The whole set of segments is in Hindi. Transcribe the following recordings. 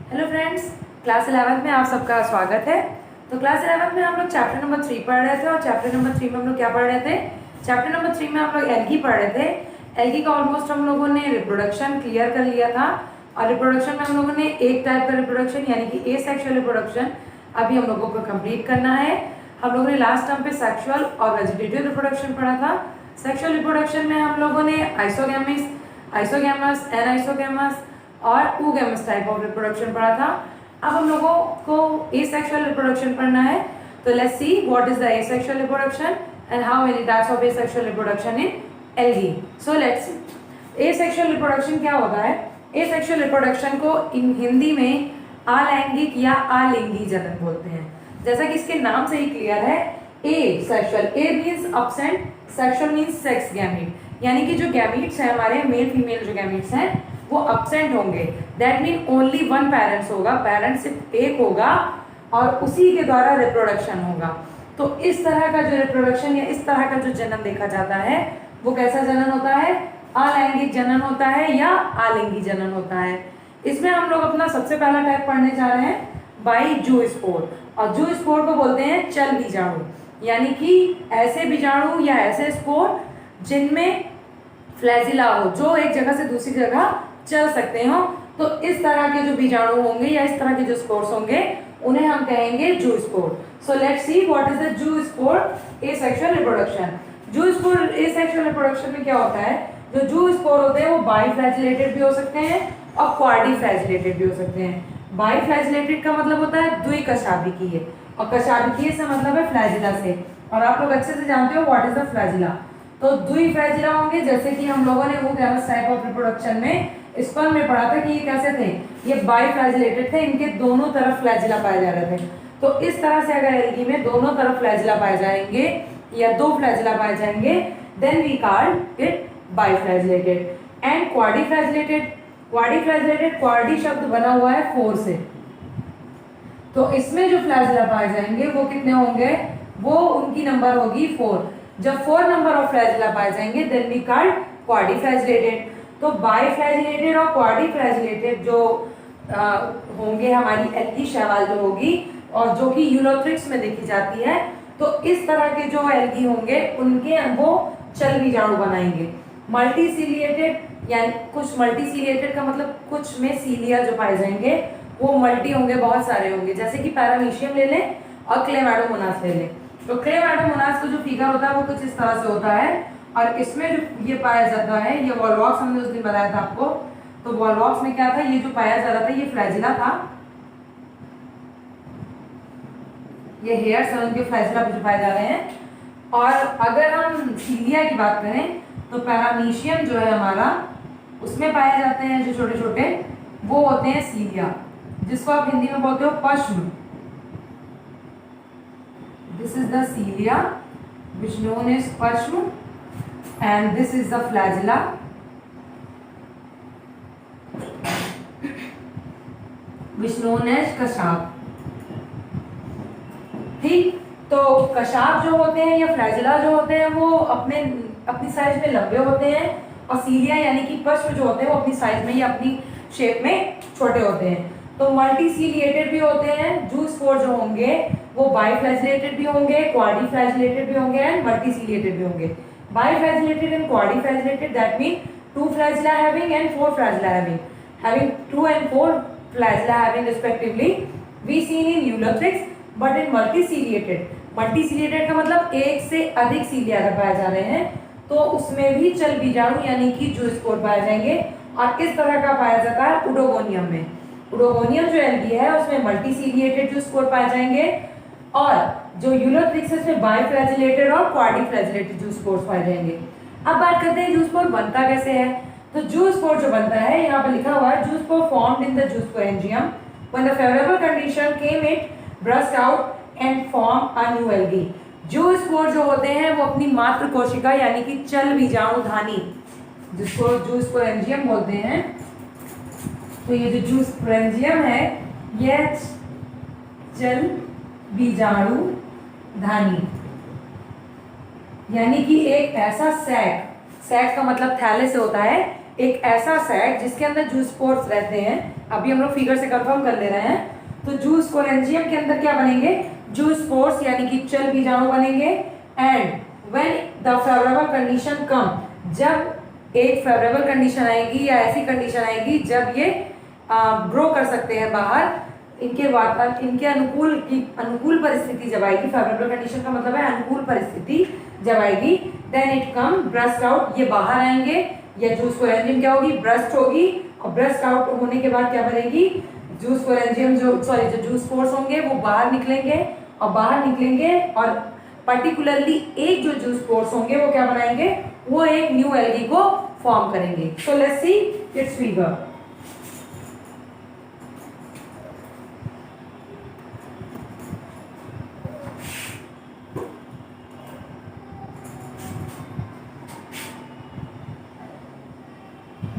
हेलो फ्रेंड्स, क्लास 11th में आप सबका स्वागत है। तो क्लास 11th में हम लोग चैप्टर नंबर 3 पढ़ रहे थे और चैप्टर नंबर 3 में हम लोग क्या पढ़ रहे थे? चैप्टर नंबर 3 में हम लोग एल्गी पढ़ रहे थे। एल्गी का ऑलमोस्ट हम लोगों ने रिप्रोडक्शन क्लियर कर लिया था और रिप्रोडक्शन में हम लोगों ने एक टाइप का रिप्रोडक्शन यानी कि एसेक्सुअल रिप्रोडक्शन अभी हम लोगों को कंप्लीट करना है। हम लोगों ने लास्ट टाइम पे सेक्सुअल और वेजिटेटिव रिप्रोडक्शन पढ़ा था। सेक्सुअल रिप्रोडक्शन में हम लोगों ने आइसोगैमिस, आइसोगैमस, एनाइसोगैमस और oogamous टाइप ऑफ रिप्रोडक्शन पढ़ा था। अब हम लोगों को एसेक्सुअल रिप्रोडक्शन पढ़ना है। तो let's see what is the asexual reproduction and how many types of asexual reproduction in algae. So let's C asexual reproduction क्या होता है। एसेक्सुअल रिप्रोडक्शन को इन हिंदी में अलैंगिक या अलिंगी जनन बोलते हैं। जैसा कि इसके नाम से ही क्लियर है, ए सेक्सुअल, ए means absent, sexual means sex gamete, यानी कि जो गैमीट्स हैं हमारे मेल फीमेल जो गैमीट्स हैं वो अब्सेंट होंगे। That mean only one parents होगा, पेरेंट्स सिर्फ एक होगा और उसी के द्वारा रिप्रोडक्शन होगा। तो इस तरह का जो रिप्रोडक्शन या इस तरह का जो जनन देखा जाता है वो कैसा जनन होता है? अलैंगिक जनन होता है या अलिंगी जनन होता है। इसमें हम लोग अपना सबसे पहला टाइप पढ़ने जा रहे हैं बाई जूस्पोर, और जूस्पोर को बोलते हैं चल बीजाणु, यानी कि ऐसे बीजाणु या ऐसे स्पोर जिनमें फ्लैजिला हो, जो एक जगह से दूसरी जगह चल सकते हो। तो इस तरह के जो बीजाणु होंगे या इस तरह के जो स्पोर्स होंगे उन्हें हम कहेंगे zoospore. So let's see what is the zoospore asexual reproduction. Zoospore asexual reproduction में क्या होता है, जो जूस्पोर होते हैं वो बाइफ्लैजिलेटेड भी हो सकते हैं और क्वाड्रिफ्लैजिलेटेड भी हो सकते हैं। बाइफ्लैजिलेटेड का मतलब होता है द्विकशाभिकीय और कशाभिकीय से मतलब है फ्लैजिला से, और आप लोग अच्छे से जानते हो व्हाट इज द फ्लैजिला। तो द्विफ्लैजिला होंगे, जैसे कि हम लोगों ने oogamous टाइप ऑफ रिप्रोडक्शन में स्पर्म में पढ़ा था कि ये कैसे थे, ये बाइफ्लैजिलेटेड थे, इनके दोनों तरफ फ्लैजिला पाए जा रहे थे। तो इस तरह से अगर एल्गी में दोनों तरफ फ्लैजिला पाए जाएंगे या दो फ्लैजिला पाए जाएंगे then we call it biflagellated. And quadriflagellated, quadriflagellated quadri शब्द बना हुआ है 4 से, तो इसमें जो फ्लैजिला पाए जाएंगे वो कितने होंगे, वो उनकी नंबर होगी 4। जब 4 नंबर ऑफ फ्लैजिला पाए जाएंगे देन वी कॉल क्वाड्रिफ्लैजिलेटेड। तो बाइफ्लैजिलेटेड और क्वाड्रिफ्लैजिलेटेड जो होंगे हमारी एल्गी शैवाल जो होगी और जो कि यूलोथ्रिक्स में देखी जाती है, तो इस तरह के जो एल्गी होंगे उनके वो चल बीजाणु बनाएंगे। मल्टीसीलिएटेड यानी कुछ मल्टीसीलिएटेड का मतलब कुछ में सीलिया जो पाए जाएंगे वो मल्टी होंगे, बहुत सारे होंगे, जैसे कि पैरामीशियम ले लें और क्लेमाइडोमोनास ले लें। तो क्लेमाइडोमोनास का जो फिगर होता है वो कुछ इस तरह से होता है, और इसमें जो ये पाया जाता है, ये वॉलवॉक्स हमने उस दिन बताया था आपको। तो वॉलवॉक्स में क्या था, ये जो पाया जा रहा था ये फ्लैजिला था, ये हेयर्स हैं उनके फ्लैजिला जो पाए जा रहे हैं। और अगर हम सीलिया की बात करें तो पैरामीशियम जो है हमारा उसमें पाए जाते हैं जो छोटे छोटे, वो होते हैं सीलिया, जिसको आप हिंदी में बोलते हो पश्म। This is the cilia which known as पश्म and this is the flagella which known as कशाब। ठीक, तो कशाब जो होते हैं या फ्लैजिला जो होते हैं वो अपनी साइज में लंबे होते हैं, और सीलिया यानी कि पश्म जो होते हैं वो अपनी साइज में या अपनी शेप में छोटे होते हैं। तो मल्टीसीलिएटेड भी होते हैं, जूस्पोर जो होंगे वो बाइफ्लैजिलेटेड भी होंगे, क्वाड्रिफ्लैजिलेटेड भी होंगे एंड मल्टीसीलिएटेड भी होंगे। Biflagellated and quadriflagellated, that means 2 flagella having and 4 flagella having 2 and 4 flagella having respectively we seen in Eulothrix, but in multiciliated का मतलब एक से अधिक सीलिया अगर पाए जा रहे हैं तो उसमें भी चल बीजाणु यानी कि जूस्पोर पाए जाएंगे। और किस तरह का पाया जाता है, उडोगोनियम में। उडोगोनियम जो एल्गी है उसमें मल्टीसीलिएटेड जूस्पोर पाए जाएंगे, और जो यूलोथ्रिक्स में बाइफ्लैजिलेटेड और क्वाड्रिफ्लैजिलेटेड जूस्पोर्स पाए जाएंगे। अब बात करते हैं जूस्पोर बनता कैसे है। तो जूस्पोर जो बनता है यहाँ पर लिखा हुआ है, zoospore formed in the zoosporangium when the favourable condition came it burst out and form a new algae. Zoospore जो होते हैं वो अपनी मात्र कोशिका यानी कि चल बीजाणु धानी, जिसको जूस्पोरेंजियम बोलते हैं। तो ये जो जूस्पोरेंजियम है यह चल बीजाणु धानी यानी कि एक ऐसा सैक, सैक का मतलब थैले से होता है, एक ऐसा सेट जिसके अंदर जूस्पोर्स रहते हैं, अभी हम लोग फिगर से कंफर्म कर ले रहे हैं, तो जूस्पोरेंजियम के अंदर क्या बनेंगे, जूस्पोर्स यानी कि चल बीजाणु बनेंगे। And when the favourable condition come, जब एक फेवरेबल कंडीशन आएगी या ऐसी कंडीशन आएगी जब ये ग्रो कर सकते हैं बाहर, इनके अनुकूल परिस्थिति जब आएगी, फेवरेबल कंडीशन का मतलब है अनुकूल परिस्थिति जब आएगी, then it come burst out, ये बाहर आएंगे, या जूस्पोरेंजियम क्या होगी, ब्रस्ट होगी, और ब्रस्ट आउट होने के बाद क्या बनेगी, जूस्पोरेंजियम जो जूस्पोर्स होंगे वो बाहर निकलेंगे, और बाहर निकलेंगे और पर्टिकुलरली एक जो जूस्पोर्स होंगे वो क्या बनाएंगे, वो एक न्यू एल्गी को फॉर्म करेंगे। सो let's see it's figure.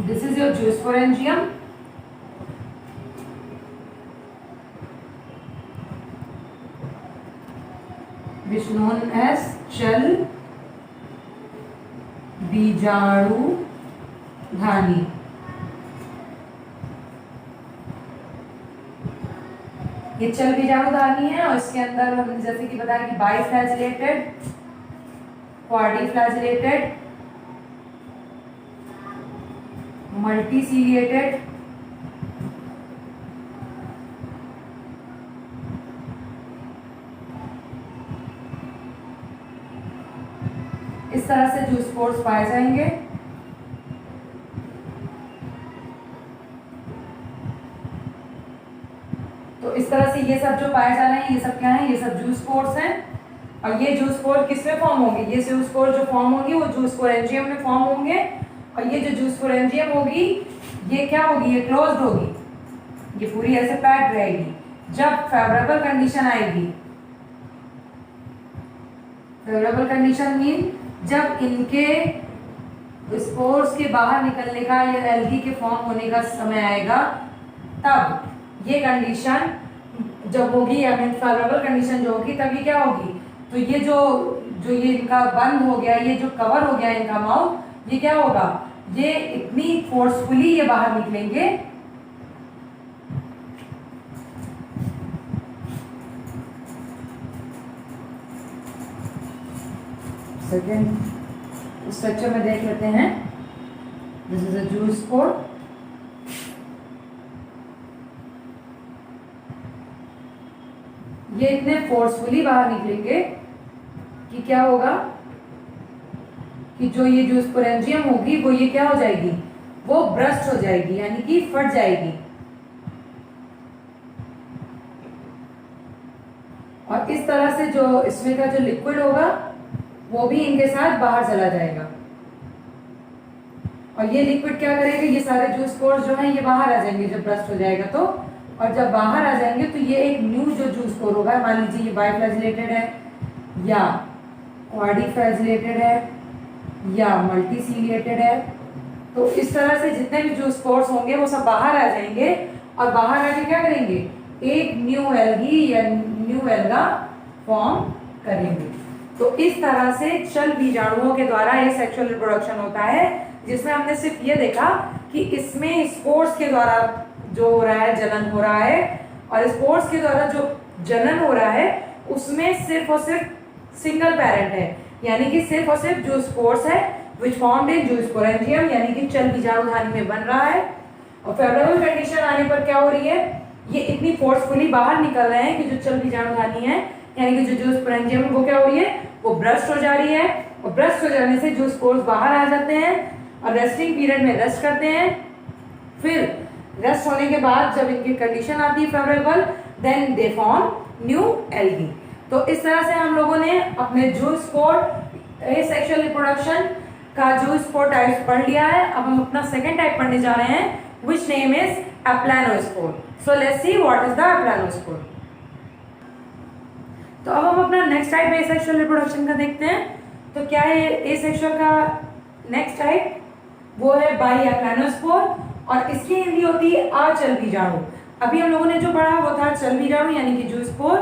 This is your jewsporangium. Which known as चल बीजाणु धानी। ये चल बीजाणु धानी है, और इसके अंदर हमने जैसे कि बताया कि बाइफ्लैजिलेटेड, क्वाड्रिफ्लैजिलेटेड, मल्टीसीलिएटेड, इस तरह से जूस्पोर्स पाए जाएंगे। तो इस तरह से ये सब जो पाए जा रहे हैं ये सब क्या है, ये सब जूस्पोर्स हैं। और ये जूस्पोर किसमें फॉर्म होंगे, ये जूस्पोर जो फॉर्म होंगी वो जूस्पोरेंजियम में फॉर्म होंगे, और ये जो जूस्पोरेंजियम होगी ये क्या होगी, ये क्लोज्ड होगी, ये पूरी ऐसे पैक्ड रहेगी। जब फेवरेबल कंडीशन आएगी, फेवरेबल कंडीशन मीन जब इनके स्पोर्स के बाहर निकलने का या एल्गी के फॉर्म होने का समय आएगा, तब ये कंडीशन जब होगी, या मीन फेवरेबल कंडीशन जो होगी, तब ये क्या होगी, तो ये जो ये इनका बंद हो गया, ये जो कवर हो गया इनका माउथ, ये क्या होगा, ये इतनी फोर्सफुली ये बाहर निकलेंगे, सेकेंड स्ट्रक्चर में देख लेते हैं। दिस इज अ जूस्पोर, ये इतने फोर्सफुली बाहर निकलेंगे कि क्या होगा कि जो ये जूस्पोरेंजियम होगी वो ये क्या हो जाएगी, वो ब्रस्ट हो जाएगी, यानी कि फट जाएगी, और इस तरह से जो इसमें का जो लिक्विड होगा वो भी इनके साथ बाहर चला जाएगा। और ये लिक्विड क्या करेगा, ये सारे जूस्पोर्स जो हैं ये बाहर आ जाएंगे जब ब्रस्ट हो जाएगा तो, और जब बाहर आ जाएंगे तो ये एक न्यू जो जूस्पोर होगा, मान लीजिए ये बाइफ्लैजिलेटेड है या क्वाड्रिफ्लैजिलेटेड है या मल्टीसीलिएटेड है, तो इस तरह से जितने भी जूस्पोर्स होंगे वो सब बाहर आ जाएंगे, और बाहर आके क्या करेंगे, एक न्यू एल्गी या न्यू एल्गा फॉर्म करेंगे। तो इस तरह से चल बीजाणुओं के द्वारा ये सेक्सुअल रिप्रोडक्शन होता है, जिसमें हमने सिर्फ ये देखा कि इसमें स्पोर्स के द्वारा जो हो रहा है, जनन हो रहा है, और स्पोर्स के द्वारा जो जनन हो रहा है उसमें सिर्फ और सिर्फ सिंगल पेरेंट है, यानी कि सिर्फ और सिर्फ जो स्पोर्स है विच फॉर्म्ड इन जूस्पोरेंजियम, यानी कि चल बीजाणुधानी में बन रहा है। और फेवरेबल कंडीशन आने पर क्या हो रही है, ये इतनी फोर्सफुली बाहर निकल रहे हैं कि जो चल बीजाणुधानी है यानी कि जो जूस्पोरेंजियम वो क्या हो रही है, वो ब्रस्ट हो जा रही है, और ब्रस्ट हो जाने से जूस्पोर्स बाहर आ जाते हैं और रेस्टिंग पीरियड में रेस्ट करते हैं। फिर रेस्ट होने के बाद जब इनकी कंडीशन आती है favourable, then they form new algae. तो इस तरह से हम लोगों ने अपने जूस्पोर सेक्सुअल रिप्रोडक्शन का जूस्पोर टाइप्स पढ़ लिया है। अब हम अपना सेकेंड टाइप पढ़ने जा रहे हैं, which name is aplanospore. So let's see what is the aplanospore. तो अब हम अपना नेक्स्ट टाइप एसेक्सुअल रिप्रोडक्शन का देखते हैं। तो क्या है एसेक्सुअल का नेक्स्ट टाइप, वो है बाई एप्लानोस्पोर, और इसकी हिंदी होती है अचल बीजाणु। अभी हम लोगों ने जो पढ़ा वो था चल बीजाणु यानी कि जूस्पोर,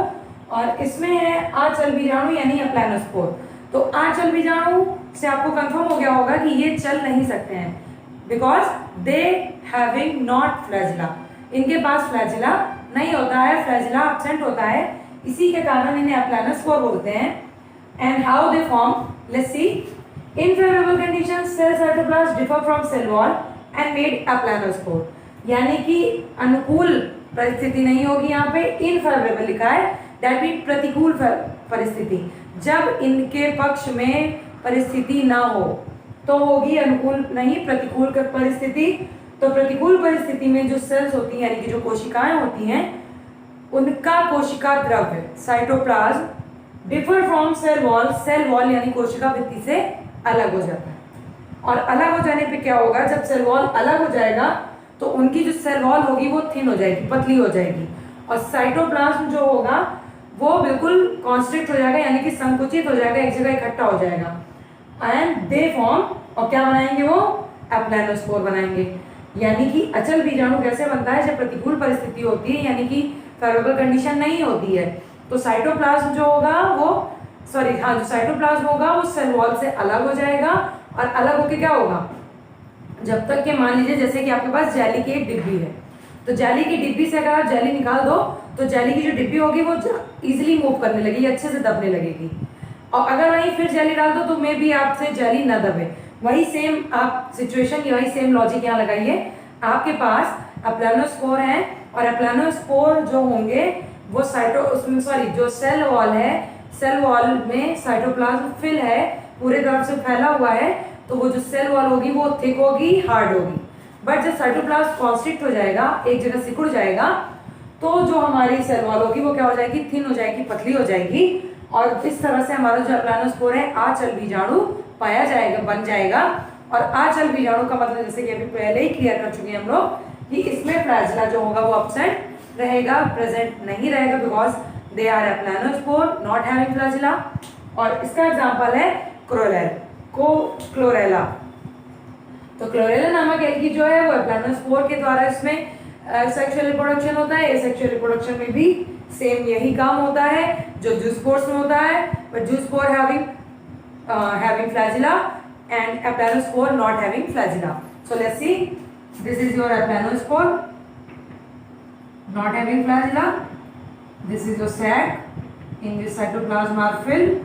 और इसमें है अचल बीजाणु यानी एप्लानोस्पोर। तो अचल बीजाणु से आपको कंफर्म हो गया होगा कि ये चल नहीं सकते हैं, because they having not flagella, इनके पास फ्लैजिला नहीं होता है, फ्लैजिला एब्सेंट होता है, इसी के कारण इन्हें अप्लानोस्पोर बोलते हैं। And how they form, let's see. In favourable condition cell cytoplasm differ from cell wall and made aplanospore, यानी कि अनुकूल परिस्थिति नहीं होगी, यहाँ पे इनफेवरेबल लिखा है, दैट मीन प्रतिकूल परिस्थिति। जब इनके पक्ष में परिस्थिति ना हो तो होगी अनुकूल नहीं प्रतिकूल परिस्थिति। तो प्रतिकूल परिस्थिति में जो सेल्स होती हैं यानी कि जो कोशिकाएं होती हैं उनका कोशिका द्रव्य cytoplasm differ from cell wall, cell wall यानी कोशिका भित्ति से अलग हो जाता है। और अलग हो जाने पे क्या होगा, जब सेल वॉल अलग हो जाएगा तो उनकी जो सेल वॉल होगी वो थिन हो जाएगी, पतली हो जाएगी, और साइटोप्लाज्म जो होगा वो बिल्कुल कॉन्स्ट्रिक्ट हो जाएगा यानी कि संकुचित हो जाएगा, एक जगह इकट्ठा हो जाएगा। एंड दे फॉर्म, और क्या बनाएंगे वो, अप्लानोस्पोर बनाएंगे। यानी कि अचल बीजाणु कैसे बनता है, जब प्रतिकूल परिस्थिति होती है यानी कि फेवरेबल कंडीशन नहीं होती है, तो साइटोप्लाज्म जो होगा वो जो साइटोप्लाज्म होगा वो सेल वॉल से अलग हो जाएगा। और अलग होके क्या होगा, जब तक कि मान लीजिए जैसे कि आपके पास जेली की एक डिब्बी है, तो जेली की डिब्बी से अगर आप जेली निकाल दो तो जेली की जो डिब्बी होगी वो इजीली मूव करने लगेगी, अच्छे से दबने लगेगी। और अगर वहीं फिर जेली डाल दो तो मे भी आपसे जेली ना दबे। वही सेम आप सिचुएशन की वही सेम लॉजिक यहाँ लगाइए। आपके पास अप्लानोस्पोर है और अप्लानोस्पोर जो होंगे वो जो सेल वॉल है, सेल वॉल में साइटोप्लाज्म फिल है, पूरे तरफ से फैला हुआ है, तो वो जो सेल वॉल होगी वो थिक होगी, हार्ड होगी। बट जब साइटोप्लाज्म कॉन्स्ट्रिक्ट हो जाएगा, एक जगह सिकुड़ जाएगा, तो जो हमारी सेल वॉल होगी वो क्या हो जाएगी, थिन हो जाएगी, पतली हो जाएगी। और इस तरह से हमारा जो अप्लानोस्पोर है आचल बीजाणु पाया जाएगा, बन जाएगा। और आचल बीजाणु का मतलब जैसे कि अभी पहले ही क्लियर कर चुके हैं हम लोग कि इसमें फ्लैजिला जो होगा वो एब्सेंट रहेगा, प्रेजेंट नहीं रहेगा, because they are aplanospore not having flagella. और इसका एग्जांपल है क्लोरेला। तो क्लोरेला नामक एल्गी जो है वो अप्लानोस्पोर के द्वारा इसमें सेक्सुअल रिप्रोडक्शन होता है। सेक्सुअल रिप्रोडक्शन में भी सेम यही काम होता है जो जूस्पोर्स में होता है, but zoospore having flagella and aplanospore not having flagella. So let's see, this is your aplanospore not having flagella, this is your sac in which cytoplasm are filled।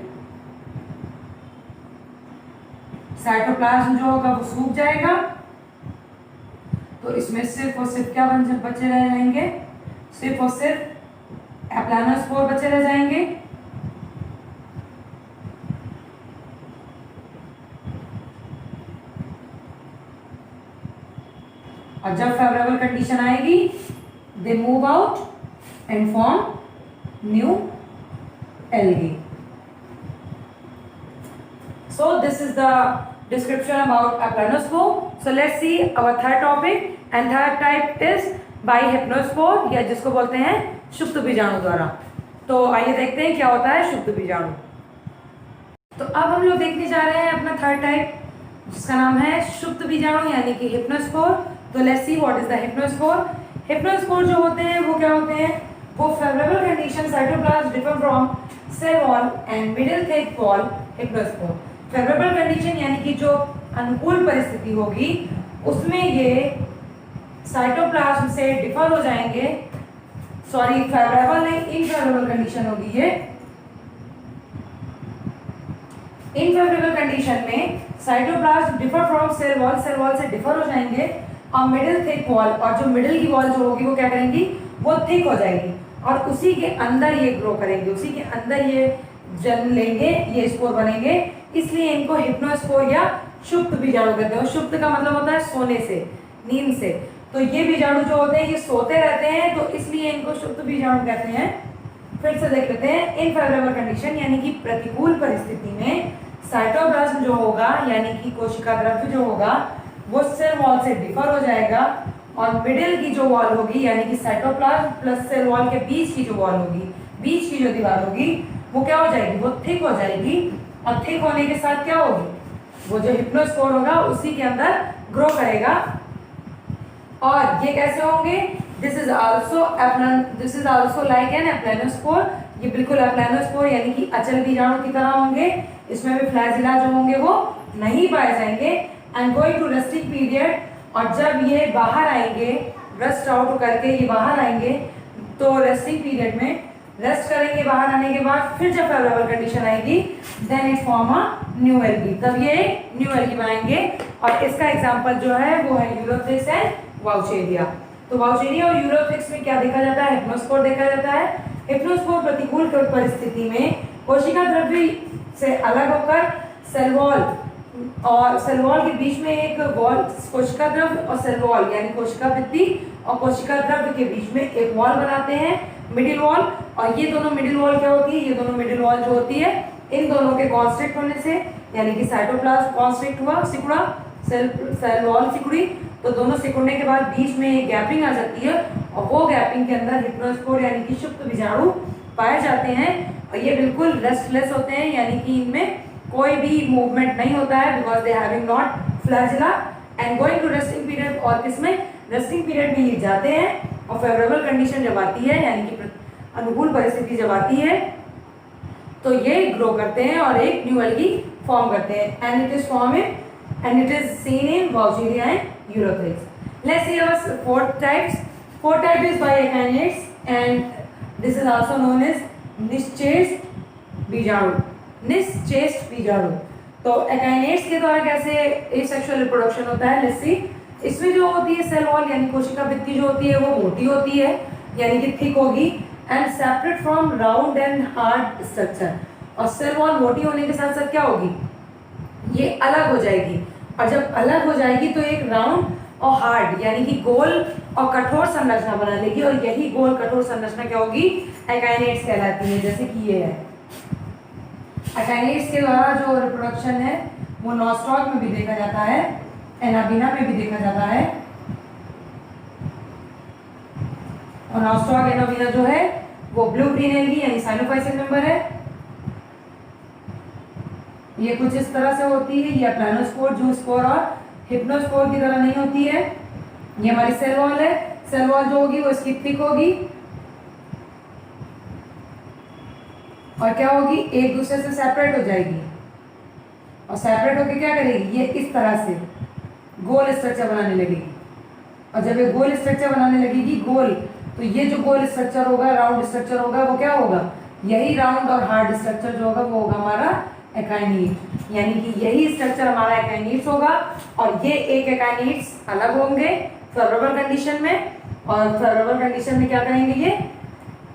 Cytoplasm जो होगा वो सूख जाएगा, तो इसमें सिर्फ और सिर्फ क्या बचे रह जाएंगे, सिर्फ और सिर्फ अप्लानोस्पोर बचे रह जाएंगे। और जब फेवरेबल कंडीशन आएगी they move out and form new algae. So this is the description about aplanospore. So let's see our third topic, and third type is bihypnospore या जिसको बोलते हैं सुप्त बीजाणु द्वारा। तो आइए देखते हैं क्या होता है सुप्त बीजाणु। तो अब हम लोग देखने जा रहे हैं अपना थर्ड टाइप जिसका नाम है सुप्त बीजाणु यानी कि हिप्नोस्पोर। तो let's see what is the hypnospore. Hypnospore जो होते हैं वो क्या होते हैं, वो favourable condition cytoplasm differ from cell wall and middle thick wall hypnospore. Favourable condition यानी कि जो अनुकूल परिस्थिति होगी उसमें ये साइटोप्लाज्म से डिफर हो जाएंगे, सॉरी फेवरेबल नहीं, इनफेवरेबल कंडीशन होगी ये। इनफेवरेबल कंडीशन में cytoplasm differ from cell wall से डिफर हो जाएंगे, और मिडिल थिक वॉल, और जो मिडिल की वॉल जो होगी वो क्या करेंगी, वो थिक हो जाएगी, और उसी के अंदर ये ग्रो करेंगे, उसी के अंदर ये जन्म लेंगे, ये स्पोर बनेंगे। इसलिए इनको हिप्नोस्पोर या सुप्त बीजाणु कहते हैं। सुप्त का मतलब होता है सोने से, नींद से। तो ये बीजाणु जो होते हैं ये सोते रहते हैं, तो इसलिए इनको सुप्त बीजाणु कहते हैं। फिर से देख लेते हैं। इनफेवरेबल कंडीशन यानी कि प्रतिकूल परिस्थिति में साइटोप्लाज्म जो होगा यानी कि कोशिका द्रव्य जो होगा वो सेल वॉल से डिफर हो जाएगा, और मिडिल की जो वॉल होगी यानी कि साइटोप्लाज्म प्लस सेल वॉल के बीच की जो वॉल होगी, बीच की जो दीवार होगी वो क्या हो जाएगी, वो थिक हो जाएगी। और थिक होने के साथ क्या होगी, वो जो हिप्नोस्पोर होगा उसी के अंदर ग्रो करेगा। और ये कैसे होंगे, this is also like an aplanospore. ये बिल्कुल अप्लानोस्पोर यानी कि अचल बीजाणु की तरह होंगे। इसमें भी फ्लैजिला जो होंगे वो नहीं पाए जाएंगे। And going to resting period और जब ये बाहर आएंगे रस्ट आउट करके ये बाहर आएंगे तो रेस्टिंग पीरियड में रेस्ट करेंगे, बाहर आने के बाद फिर जब फेवरेबल कंडीशन आएगी then it form a new algae, तब ये न्यू एल्गी बनाएंगे। और इसका एग्जांपल जो है वो है यूरोथ्रिक्स एंड वाउचेरिया। तो वाउचेरिया और यूरोथ्रिक्स में क्या देखा जाता है, हिप्नोस्पोर देखा जाता है। हिप्नोस्पोर प्रतिकूल परिस्थिति में कोशिका द्रव्य से अलग होकर सेल वॉल और सेल वॉल के बीच में एक वॉल, कोशिका द्रव्य और सेल वॉल यानी कोशिका भित्ति और कोशिका द्रव्य के बीच में एक वॉल बनाते हैं, मिडिल वॉल। और ये दोनों मिडिल वॉल क्या होती है, ये दोनों मिडिल वॉल जो होती है इन दोनों के कॉन्स्ट्रिक्ट होने से यानी कि साइटोप्लाज्म कॉन्स्ट्रिक्ट हुआ, सिकुड़ा, सेल वॉल सिकुड़ी, तो दोनों सिकुड़ने के बाद बीच में एक गैपिंग आ जाती है और वो गैपिंग के अंदर हिप्नोस्पोर यानी कि सुप्त बीजाणु पाए जाते हैं। और ये बिल्कुल रेस्टलेस होते हैं यानी कि इनमें कोई भी मूवमेंट नहीं होता है because they having not flagella and going to resting period. और किसमें, रेस्टिंग पीरियड में ये जाते हैं और फेवरेबल कंडीशन जब आती है यानी कि अनुकूल परिस्थिति जब आती है तो ये ग्रो करते हैं और एक न्यू एल्गी फॉर्म करते हैं and it is forming and it is seen in Vaucheria and Ulothrix. Let's see our four types. Fourth type is by echinates and this is also known as निश्चेष्ट बीजाणु, निश्चेष्ट बीजाणु। तो एकाइनेट्स के द्वारा कैसे एसेक्सुअल रिप्रोडक्शन होता है, लेट्स सी। इसमें जो होती है सेल वॉल यानी कोशिका भित्ति जो होती है वो मोटी होती है यानी कि थिक होगी and separate from round and hard structure. और सेल वॉल मोटी होने के साथ साथ क्या होगी, ये अलग हो जाएगी और जब अलग हो जाएगी तो एक राउंड और हार्ड यानी कि गोल और कठोर संरचना बना लेगी और यही गोल कठोर संरचना क्या होगी, एकाइनेट्स कहलाती है। जैसे कि ये है, एकाइनेट्स के द्वारा जो रिप्रोडक्शन है वो नॉस्टॉक में भी देखा जाता है, एनाबिना में भी देखा जाता है। और नॉस्टॉक एनाबिना जो है वो ब्लू ग्रीन एल्गी यानी साइनोफाइसिक मेंबर है। ये कुछ इस तरह से होती है, ये प्लानोस्पोर, जूस्पोर और हिप्नोस्पोर की तरह नहीं होती है। ये हमारी सेल वॉल है, सेल वॉल जो होगी वो इसकी थिक होगी और क्या होगी, एक दूसरे से सेपरेट हो जाएगी और सेपरेट होकर क्या करेगी, ये इस तरह से गोल स्ट्रक्चर बनाने लगेगी। और जब ये गोल स्ट्रक्चर बनाने लगेगी गोल, तो ये जो गोल स्ट्रक्चर होगा, राउंड स्ट्रक्चर होगा, वो क्या होगा, यही राउंड और हार्ड स्ट्रक्चर जो होगा वो होगा हमारा एकाइनेट, यानी कि यही स्ट्रक्चर हमारा एकाइनेट्स होगा। और ये एक एकाइनेट्स अलग होंगे फेवरेबल कंडीशन में और फेवरेबल कंडीशन में क्या करेंगे, ये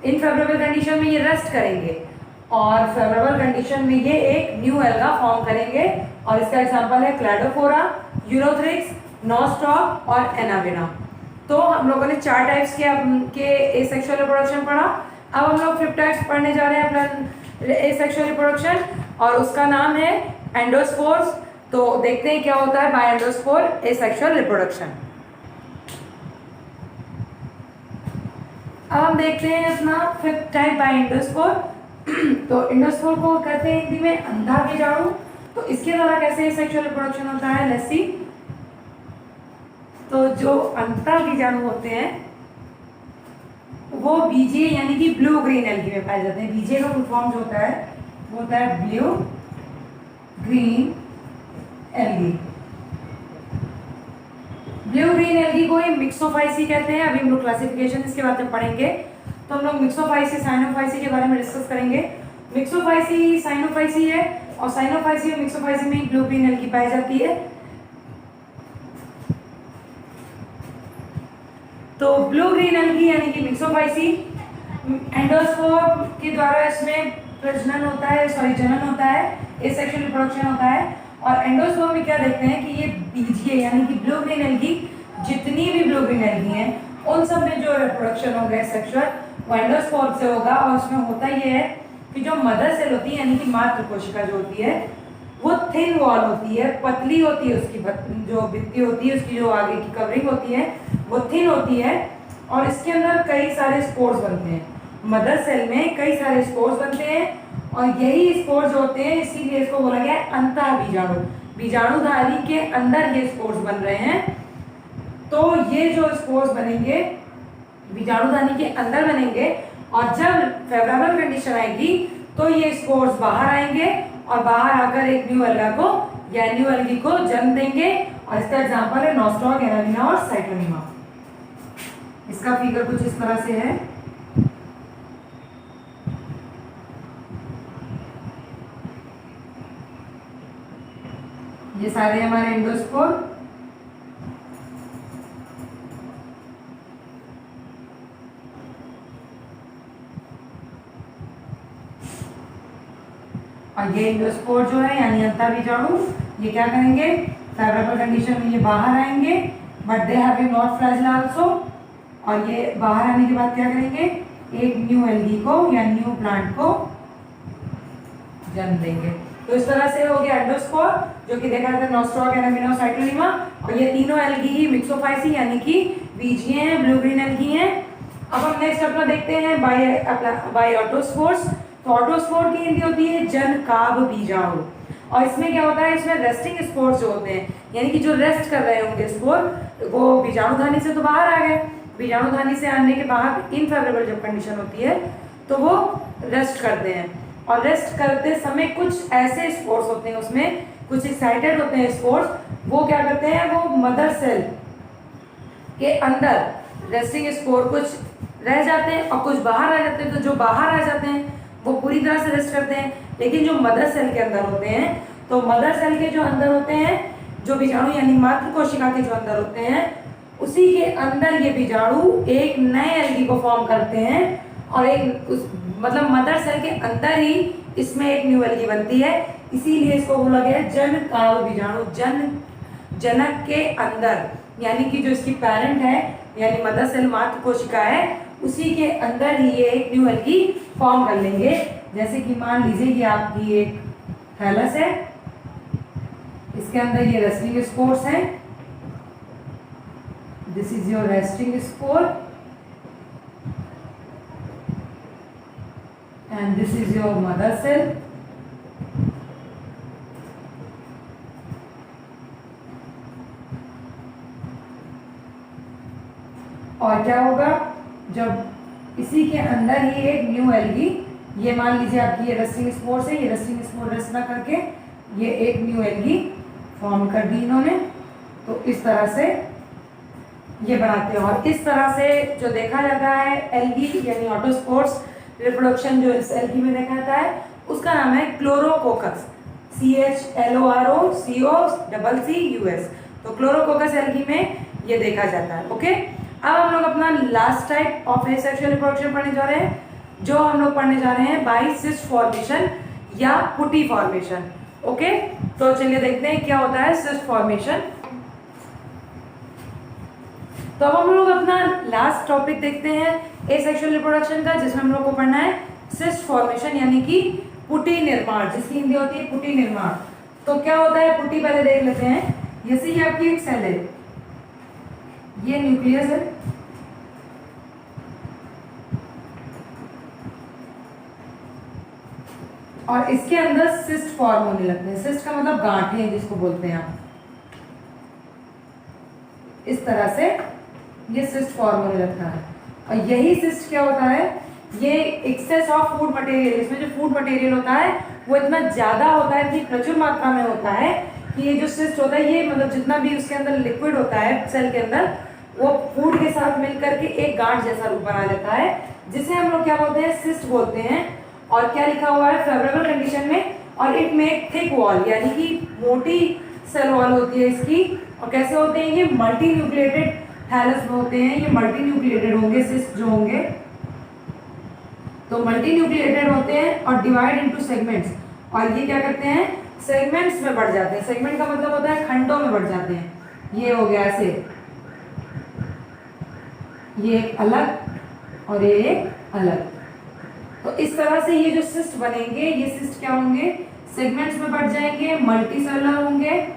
इन फेवरेबल कंडीशन में ये रेस्ट करेंगे और फेवरेबल कंडीशन में ये एक न्यू एल्गा फॉर्म करेंगे। और इसका एग्जांपल है क्लैडोफोरा, यूरोथ्रिक्स, नॉस्टॉक और एनाबिना। तो हम लोगों ने 4 टाइप्स के एसेक्सुअल रिप्रोडक्शन पढ़ा। अब हम लोग 5th टाइप्स पढ़ने जा रहे हैं एसेक्सुअल रिप्रोडक्शन और उसका नाम है एंडोस्पोर्स। तो देखते हैं क्या होता है बाय एंडोस्पोर एसेक्सुअल रिप्रोडक्शन। अब हम देखते हैं अपना 5th टाइप बाय एंडोस्पोर। तो एंडोस्पोर को कहते हैं हिंदी में अंधा बीजाणु। तो इसके द्वारा कैसे एसेक्सुअल रिप्रोडक्शन होता है, लेट्स सी। तो जो अंधा बीजाणु होते हैं वो बीजे यानी कि ब्लू ग्रीन एल्गी में पाए जाते हैं। बीजे का फुल फॉर्म जो होता है वो होता है blue green algae. Blue green algae को ही मिक्सोफाइसी कहते हैं। अभी हम लोग क्लासिफिकेशन इसके बाद में पढ़ेंगे तो हम लोग मिक्सोफाइसी साइनोफाइसी के बारे में डिस्कस करेंगे। मिक्सोफाइसी साइनोफाइसी है और साइनोफाइसी और मिक्सोफाइसी में ब्लू ग्रीन एल्गी पाई जाती है। तो ब्लू ग्रीन एल्गी यानी कि मिक्सोफाइसी, एंडोस्पोर के द्वारा इसमें प्रजनन होता है, जनन होता है, एसेक्सुअल रिप्रोडक्शन होता है। और एंडोस्पोर में क्या देखते हैं कि ये बीजीए यानी कि ब्लू ग्रीन एल्गी, जितनी भी ब्लू ग्रीन एल्गी हैं उन सब में जो रिप्रोडक्शन होगा सेक्सुअल वो एंडोस्पोर से होगा। और उसमें होता ये है कि जो मदर सेल होती है यानी कि मातृ कोशिका जो होती है वो थिन वॉल होती है, पतली होती है, उसकी जो भित्ति होती है, उसकी जो आगे की कवरिंग होती है वो थिन होती है और इसके अंदर कई सारे स्पोर्स बनते हैं। मदर सेल में कई सारे स्पोर्स बनते हैं और यही स्पोर्स होते हैं, इसीलिए इसको बोला गया है अंतः बीजाणु। बीजाणुधारी के अंदर ये स्पोर्स बन रहे हैं। तो ये जो स्पोर्स बनेंगे बीजाणुधारी के अंदर बनेंगे और जब फेवरेबल कंडीशन आएगी तो ये स्पोर्स बाहर आएंगे और बाहर आकर एक न्यू एल्गा को या न्यू एल्गी को जन्म देंगे और इसका एग्जांपल है नोस्टॉक, एनालिना और साइक्लोनिमा। इसका फिगर कुछ इस तरह से है। ये सारे हमारे एंडोस्पोर। और ये एंडोस्पोर जो है यानी अंतःबीजाणु, ये क्या करेंगे, फेवरेबल कंडीशन में ये बाहर आएंगे, but they have not flagella also. और ये बाहर आने के बाद क्या करेंगे, एक न्यू एल्गी को या न्यू प्लांट को जन्म देंगे। तो इस तरह से हो गया एंडोस्पोर, जो कि देखा था नोस्टॉक, एनालिना और साइक्लोनिमा। और ये तीनों एल्गी ही मिक्सोफाइसी यानी कि बीजीय हैं, ब्लू ग्रीन एल्गी हैं। अब हम नेक्स्ट अपना देखते हैं बायोटोस्पोर्स। तो ऑटोस्पोर की हिंदी होती है जनकाभ बीजाणु। और इसमें क्या होता है, इसमें रेस्टिंग स्पोर्स जो होते हैं, यानी कि जो रेस्ट कर रहे होंगे स्पोर, वो बीजाणुधानी से तो बाहर आ गए। बीजाणुधानी से आने के बाद इनफेवरेबल जब कंडीशन होती है तो वो रेस्ट करते हैं। और रेस्ट करते समय कुछ ऐसे स्पोर्स होते हैं, उसमें कुछ एक्साइटेड होते हैं स्पोर्स, वो क्या करते हैं, वो मदर सेल के अंदर रेस्टिंग स्पोर कुछ रह जाते हैं और कुछ बाहर आ जाते हैं। तो जो बाहर आ जाते हैं वो पूरी तरह से रेस्ट करते हैं, लेकिन जो मदर सेल के अंदर होते हैं, तो मदर सेल के जो अंदर होते हैं, जो बीजाणु यानी मातृ कोशिका के जो अंदर होते हैं, उसी के अंदर ये बीजाणु एक नए एल्गी को फॉर्म करते हैं। और एक मतलब मदर सेल के अंदर ही इसमें एक न्यू एल्गी बनती है, इसीलिए इसको बोला गया जनकाभ बीजाणु। जनक के अंदर, यानी कि जो इसकी पेरेंट है यानी मदर सेल मातृ कोशिका है, उसी के अंदर ही ये एक न्यू एल्गी फॉर्म कर लेंगे। जैसे कि मान लीजिए कि आपकी एक थैलस है, इसके अंदर ये रेस्टिंग स्पोर्स हैं, this is your resting spore and this is your mother cell. और क्या होगा, जब इसी के अंदर ही एक न्यू एल्गी, ये मान लीजिए आपकी ये रेस्टिंग स्पोर्स है, ये रेस्टिंग स्पोर रेस्ट ना करके ये एक न्यू एल्गी फॉर्म कर दी इन्होंने। तो इस तरह से ये बनाते हैं। और इस तरह से जो देखा जाता है एल्गी यानी ऑटोस्पोर्स रिप्रोडक्शन जो इस एल्गी में देखा जाता है, उसका नाम है क्लोरोकोकस, CHLOROCOCCUS। तो क्लोरोकोकस एल्गी में ये देखा जाता है। ओके, अब हम लोग अपना last type of asexual reproduction पढ़ने जा रहे हैं, जो हम लोग पढ़ने जा रहे हैं बाई सिस्ट फॉर्मेशन या पुटी फॉर्मेशन। ओके, तो चलिए देखते हैं क्या होता है सिस्ट फॉर्मेशन। तो अब हम लोग अपना लास्ट टॉपिक देखते हैं एसेक्सुअल रिप्रोडक्शन का, जिसमें हम लोग को पढ़ना है सिस्ट फॉर्मेशन यानी कि पुटी निर्माण, जिसकी हिंदी होती है पुटी निर्माण। तो क्या होता है पुटी, पहले देख लेते हैं। जैसे ये आपकी एक सेल है, ये न्यूक्लियस है, और इसके अंदर सिस्ट फॉर्म होने लगते हैं। सिस्ट का मतलब गांठें जिसको बोलते हैं आप, इस तरह से ये सिस्ट फॉर्म होने लगता है। और यही सिस्ट क्या होता है, ये एक्सेस ऑफ फूड मटेरियल, इसमें जो फूड मटेरियल होता है वो इतना ज्यादा होता है, इतनी प्रचुर मात्रा में होता है कि ये जो सिस्ट होता है, ये मतलब जितना भी उसके अंदर लिक्विड होता है सेल के अंदर, वो फूड के साथ मिलकर के एक गांठ जैसा रूप बना लेता है, जिसे हम लोग क्या बोलते हैं, सिस्ट बोलते हैं। और क्या लिखा हुआ है, फेवरेबल कंडीशन में, और इट मेक थिक वॉल, यानी कि मोटी सेल वॉल होती है इसकी। और कैसे होते हैं ये, मल्टी न्यूक्लिएटेड थैलस में होते हैं, ये मल्टी न्यूक्लिएटेड होंगे सिस्ट जो होंगे, तो मल्टी न्यूक्लिएटेड होते हैं और डिवाइड इनटू सेगमेंट्स। और ये क्या करते हैं, सेगमेंट्स में बढ़ जाते हैं। सेगमेंट का मतलब होता है खंडों में बढ़ जाते हैं। ये हो गया ऐसे, ये एक अलग और ये एक अलग। तो इस तरह से ये जो सिस्ट बनेंगे, ये सिस्ट क्या होंगे, सेगमेंट्स में बढ़ जाएंगे, मल्टी सेलुलर होंगे,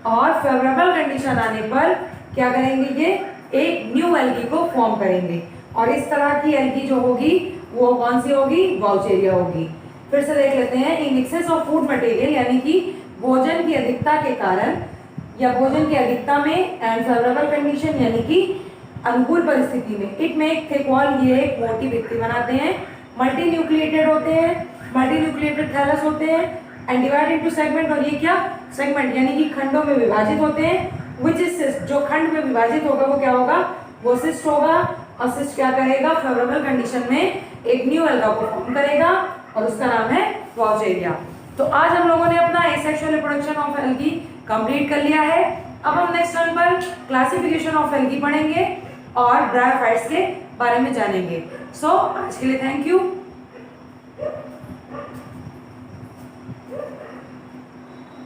और फेवरेबल कंडीशन आने पर क्या करेंगे, ये एक न्यू एल्गी को फॉर्म करेंगे। और इस तरह की एल्गी जो होगी वो कौन सी होगी, वाउचेरिया होगी। फिर से देख लेते हैं, in excess of food material यानी कि भोजन की अधिकता के कारण या भोजन की अधिकता में, एंड फेवरेबल कंडीशन यानी कि अनुकूल परिस्थिति में, इट मेक थिक वॉल, ये एक मोटी भित्ति बनाते हैं। मल्टी न्यूक्लिएटेड होते हैं, मल्टी न्यूक्लिएटेड थैलस होते हैं, एंड डिवाइड इनटू सेगमेंट, और ये क्या सेगमेंट यानी कि खंडों में विभाजित होते हैं। विच इज सिस्ट, जो खंड में विभाजित होगा वो क्या होगा, वो सिस्ट होगा। और सिस्ट क्या करेगा, फेवरेबल कंडीशन में एक न्यू एल्गा को फॉर्म करेगा और उसका नाम है वॉल्जेरिया। तो आज हम लोगों ने अपना asexual reproduction of algae complete कर लिया है। अब हम नेक्स्ट वन पर क्लासिफिकेशन ऑफ एल्गी पढ़ेंगे और ब्रायोफाइट्स के बारे में जानेंगे। सो आज के लिए थैंक यू।